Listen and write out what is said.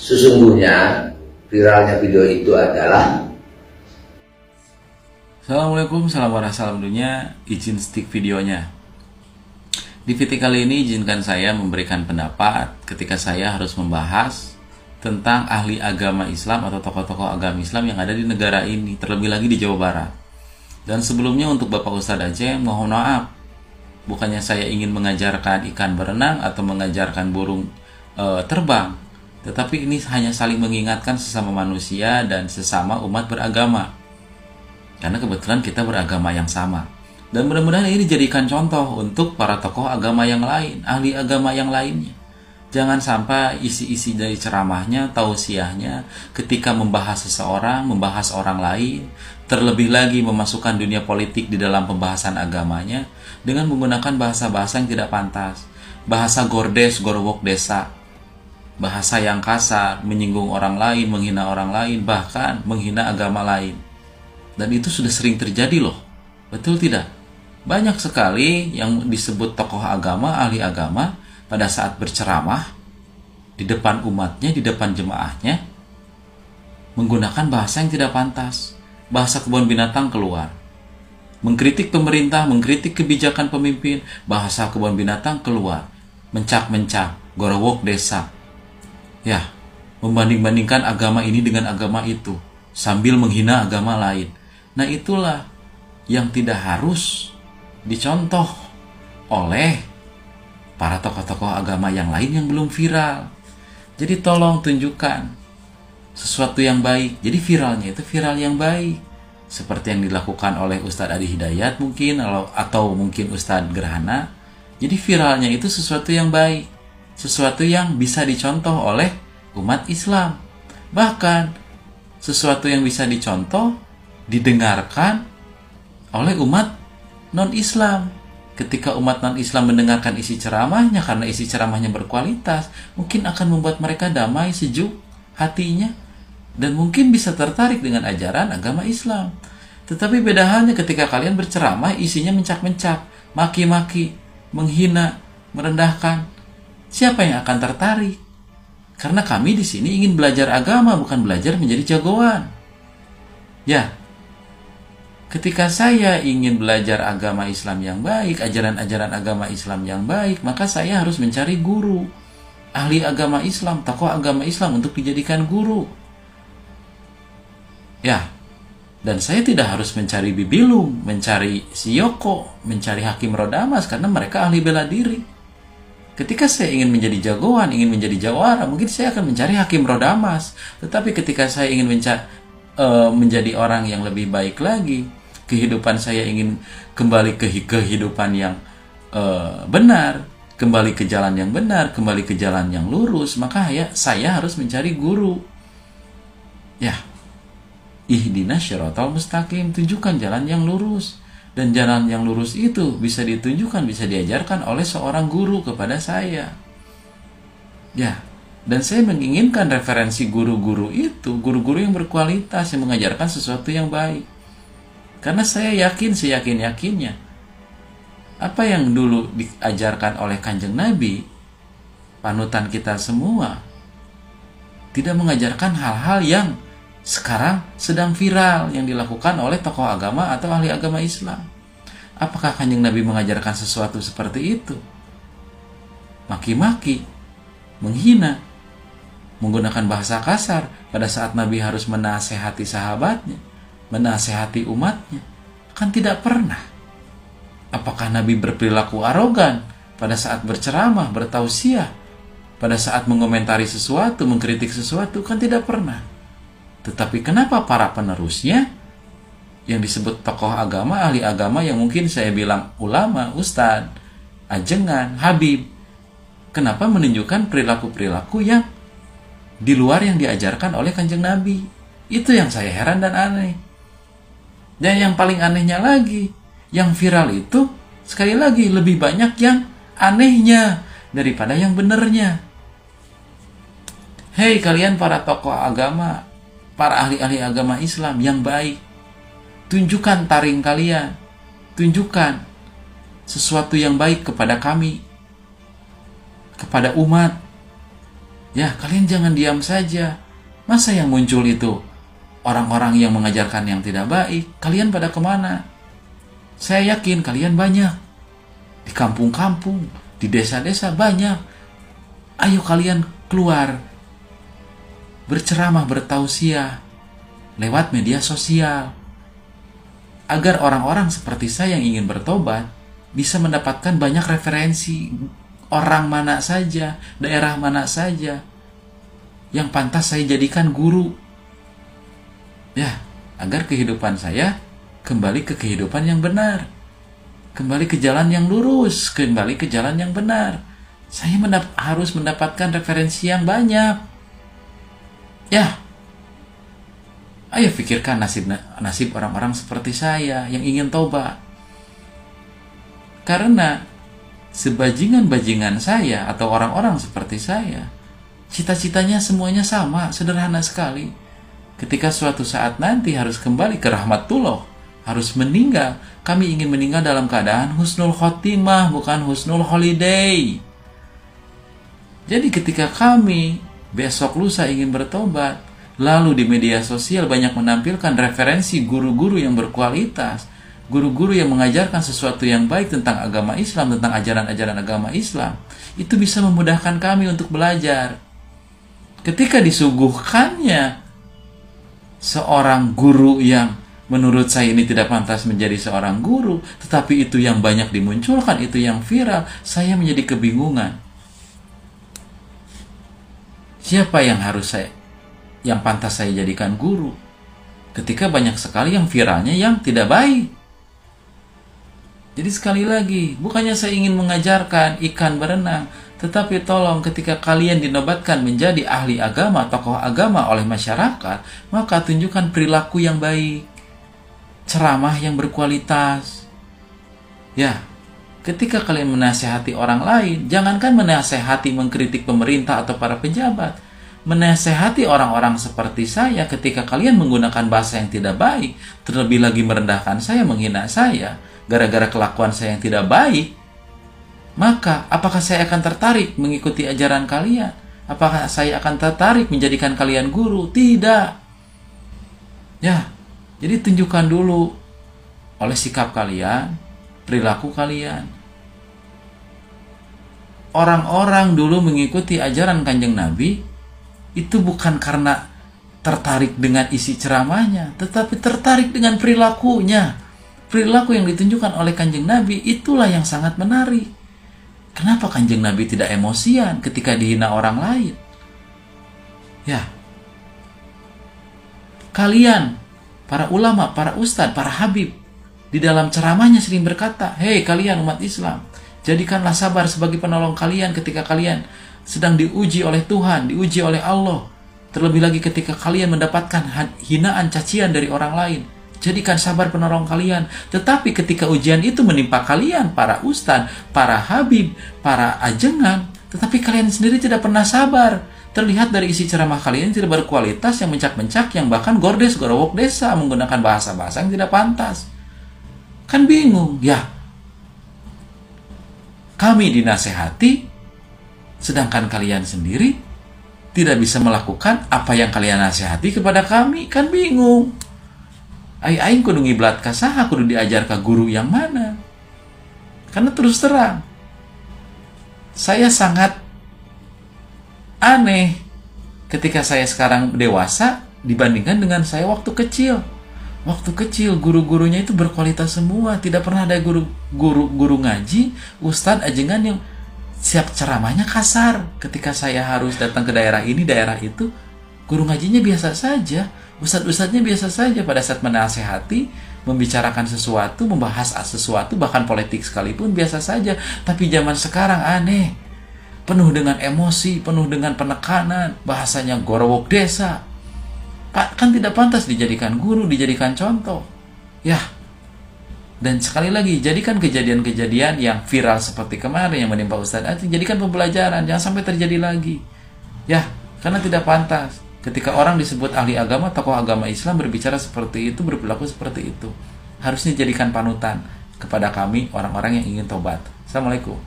Sesungguhnya viralnya video itu adalah Assalamualaikum, salam dunia, izin stick videonya. Di video kali ini izinkan saya memberikan pendapat ketika saya harus membahas tentang ahli agama Islam atau tokoh-tokoh agama Islam yang ada di negara ini, terlebih lagi di Jawa Barat. Dan sebelumnya untuk Bapak Ustadz Aceh, mohon maaf, bukannya saya ingin mengajarkan ikan berenang atau mengajarkan burung terbang, tetapi ini hanya saling mengingatkan sesama manusia dan sesama umat beragama. Karena kebetulan kita beragama yang sama. Dan mudah-mudahan ini dijadikan contoh untuk para tokoh agama yang lain, ahli agama yang lainnya. Jangan sampai isi-isi dari ceramahnya, tausiahnya, ketika membahas seseorang, membahas orang lain, terlebih lagi memasukkan dunia politik di dalam pembahasan agamanya, dengan menggunakan bahasa-bahasa yang tidak pantas. Bahasa gordes, gorwok desa. Bahasa yang kasar, menyinggung orang lain, menghina orang lain, bahkan menghina agama lain. Dan itu sudah sering terjadi loh. Betul tidak? Banyak sekali yang disebut tokoh agama, ahli agama, pada saat berceramah di depan umatnya, di depan jemaahnya, menggunakan bahasa yang tidak pantas. Bahasa kebun binatang keluar. Mengkritik pemerintah, mengkritik kebijakan pemimpin, bahasa kebun binatang keluar. Mencak-mencak, gorowok desa. Ya, membanding-bandingkan agama ini dengan agama itu, sambil menghina agama lain. Nah, itulah yang tidak harus dicontoh oleh para tokoh-tokoh agama yang lain yang belum viral. Jadi tolong tunjukkan sesuatu yang baik. Jadi viralnya itu viral yang baik, seperti yang dilakukan oleh Ustadz Adi Hidayat mungkin, atau mungkin Ustadz Gerhana. Jadi viralnya itu sesuatu yang baik, sesuatu yang bisa dicontoh oleh umat Islam. Bahkan sesuatu yang bisa dicontoh, didengarkan oleh umat non-Islam. Ketika umat non-Islam mendengarkan isi ceramahnya, karena isi ceramahnya berkualitas, mungkin akan membuat mereka damai, sejuk hatinya, dan mungkin bisa tertarik dengan ajaran agama Islam. Tetapi beda halnya ketika kalian berceramah, isinya mencak-mencak, maki-maki, menghina, merendahkan. Siapa yang akan tertarik? Karena kami di sini ingin belajar agama, bukan belajar menjadi jagoan. Ya, ketika saya ingin belajar agama Islam yang baik, ajaran-ajaran agama Islam yang baik, maka saya harus mencari guru, ahli agama Islam, tokoh agama Islam untuk dijadikan guru. Ya, dan saya tidak harus mencari Bibilung, mencari Siyoko, mencari Hakim Rodamas, karena mereka ahli bela diri. Ketika saya ingin menjadi jagoan, ingin menjadi jawara, mungkin saya akan mencari Hakim Rodamas. Tetapi ketika saya ingin menjadi orang yang lebih baik lagi, kehidupan saya ingin kembali ke kehidupan yang benar, kembali ke jalan yang benar, kembali ke jalan yang lurus, maka saya harus mencari guru. Ya, ihdinas syiratal mustaqim, tunjukkan jalan yang lurus. Dan jalan yang lurus itu bisa ditunjukkan, bisa diajarkan oleh seorang guru kepada saya. Ya, dan saya menginginkan referensi guru-guru itu, guru-guru yang berkualitas, yang mengajarkan sesuatu yang baik. Karena saya yakin, seyakin-yakinnya, apa yang dulu diajarkan oleh Kanjeng Nabi, panutan kita semua, tidak mengajarkan hal-hal yang sekarang sedang viral, yang dilakukan oleh tokoh agama atau ahli agama Islam. Apakah Kanjeng Nabi mengajarkan sesuatu seperti itu? Maki-maki, menghina, menggunakan bahasa kasar pada saat Nabi harus menasehati sahabatnya, menasehati umatnya, kan tidak pernah. Apakah Nabi berperilaku arogan pada saat berceramah, bertausiah, pada saat mengomentari sesuatu, mengkritik sesuatu? Kan tidak pernah. Tetapi kenapa para penerusnya yang disebut tokoh agama, ahli agama, yang mungkin saya bilang ulama, ustadz, ajengan, habib, kenapa menunjukkan perilaku-perilaku yang di luar yang diajarkan oleh Kanjeng Nabi? Itu yang saya heran dan aneh. Dan yang paling anehnya lagi, yang viral itu sekali lagi lebih banyak yang anehnya daripada yang benernya. Hei kalian para tokoh agama, para ahli-ahli agama Islam yang baik, tunjukkan taring kalian, tunjukkan sesuatu yang baik kepada kami, kepada umat. Ya, kalian jangan diam saja. Masa yang muncul itu orang-orang yang mengajarkan yang tidak baik? Kalian pada kemana? Saya yakin kalian banyak. Di kampung-kampung, di desa-desa banyak. Ayo kalian keluar, berceramah, bertausiah lewat media sosial, agar orang-orang seperti saya yang ingin bertobat bisa mendapatkan banyak referensi orang mana saja, daerah mana saja yang pantas saya jadikan guru. Ya, agar kehidupan saya kembali ke kehidupan yang benar, kembali ke jalan yang lurus, kembali ke jalan yang benar. Saya harus mendapatkan referensi yang banyak. Ya, ayo pikirkan nasib orang-orang seperti saya yang ingin tobat. Karena sebajingan-bajingan saya atau orang-orang seperti saya, cita-citanya semuanya sama, sederhana sekali. Ketika suatu saat nanti harus kembali ke rahmatullah, harus meninggal, kami ingin meninggal dalam keadaan husnul khotimah, bukan husnul holiday. Jadi ketika kami besok lusa ingin bertobat, lalu di media sosial banyak menampilkan referensi guru-guru yang berkualitas, guru-guru yang mengajarkan sesuatu yang baik tentang agama Islam, tentang ajaran-ajaran agama Islam, itu bisa memudahkan kami untuk belajar. Ketika disuguhkannya seorang guru yang menurut saya ini tidak pantas menjadi seorang guru, tetapi itu yang banyak dimunculkan, itu yang viral, saya menjadi kebingungan. Siapa yang pantas saya jadikan guru ketika banyak sekali yang viralnya yang tidak baik? Jadi sekali lagi, bukannya saya ingin mengajarkan ikan berenang, tetapi tolong ketika kalian dinobatkan menjadi ahli agama, tokoh agama oleh masyarakat, maka tunjukkan perilaku yang baik, ceramah yang berkualitas. Ya, ketika kalian menasehati orang lain, jangankan menasehati mengkritik pemerintah atau para pejabat, menasehati orang-orang seperti saya ketika kalian menggunakan bahasa yang tidak baik, terlebih lagi merendahkan saya, menghina saya, gara-gara kelakuan saya yang tidak baik, maka apakah saya akan tertarik mengikuti ajaran kalian? Apakah saya akan tertarik menjadikan kalian guru? Tidak. Ya, jadi tunjukkan dulu oleh sikap kalian, perilaku kalian. Orang-orang dulu mengikuti ajaran Kanjeng Nabi itu bukan karena tertarik dengan isi ceramahnya, tetapi tertarik dengan perilakunya. Perilaku yang ditunjukkan oleh Kanjeng Nabi itulah yang sangat menarik. Kenapa Kanjeng Nabi tidak emosian ketika dihina orang lain? Ya, kalian, para ulama, para ustadz, para habib, di dalam ceramahnya sering berkata, hei kalian umat Islam, jadikanlah sabar sebagai penolong kalian ketika kalian sedang diuji oleh Tuhan, diuji oleh Allah. Terlebih lagi ketika kalian mendapatkan hinaan, cacian dari orang lain. Jadikan sabar penolong kalian. Tetapi ketika ujian itu menimpa kalian, para ustadz, para habib, para ajengan, tetapi kalian sendiri tidak pernah sabar. Terlihat dari isi ceramah kalian tidak berkualitas, yang mencak-mencak, yang bahkan gordes, gorowok desa, menggunakan bahasa-bahasa yang tidak pantas. Kan bingung, ya. Kami dinasehati, sedangkan kalian sendiri tidak bisa melakukan apa yang kalian nasihati kepada kami. Kan bingung. Aing kudu ngiblat ka saha, kudu diajar ka guru yang mana? Karena terus terang, saya sangat aneh ketika saya sekarang dewasa dibandingkan dengan saya waktu kecil. Waktu kecil guru-gurunya itu berkualitas semua, tidak pernah ada guru ngaji, ustadz ajengan yang siap ceramahnya kasar. Ketika saya harus datang ke daerah ini, daerah itu, guru ngajinya biasa saja, ustadz-ustadznya biasa saja. Pada saat menasehati, membicarakan sesuatu, membahas sesuatu, bahkan politik sekalipun biasa saja. Tapi zaman sekarang aneh, penuh dengan emosi, penuh dengan penekanan, bahasanya gorowok desa. Pak, kan tidak pantas dijadikan guru, dijadikan contoh. Ya, dan sekali lagi, jadikan kejadian-kejadian yang viral seperti kemarin yang menimpa Ustadz Aceh, jadikan pembelajaran, jangan sampai terjadi lagi. Ya, karena tidak pantas ketika orang disebut ahli agama, tokoh agama Islam berbicara seperti itu, berperilaku seperti itu. Harusnya jadikan panutan kepada kami, orang-orang yang ingin tobat. Assalamualaikum.